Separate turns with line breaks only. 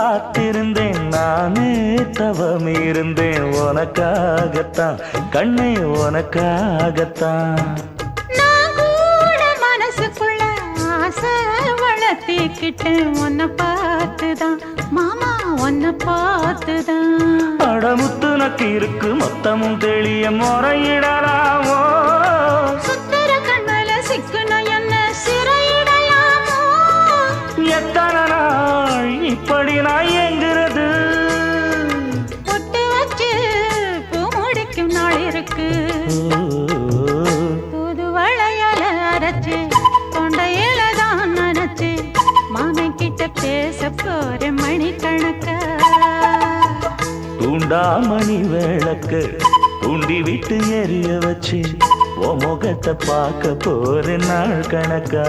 காத்திருந்தேன் நானே தவம் இருந்தேன் உனக்காகத்தான் கண்ணே உனக்காகத்தான்
நான் கூட மனசுக்குள்ள ஆசை வளர்த்திக்கிட்டேன் உன்னை பார்த்துதான் மாமா உன்னை பார்த்துதான்
அடமுத்து நக்கு இருக்கு மொத்தமும் தெளிய முறையிடலாமோ
சுத்தர கண்மல சிக்குன என்ன சிறையிடையாமோ
எத்தனை நாள் இப்படி நான் எங்கிறது
பொட்டு வச்சு பூ முடிக்கும் நாள் இருக்கு புது வளையல அரைச்சு கொண்டையில தான் நினைச்சு மாமன் கிட்ட பேச போற மணிக்கணக்கா
தூண்டாமணி விளக்கு தூண்டி விட்டு எரிய வச்சு உன் முகத்தை பார்க்க போற நாள் கணக்கா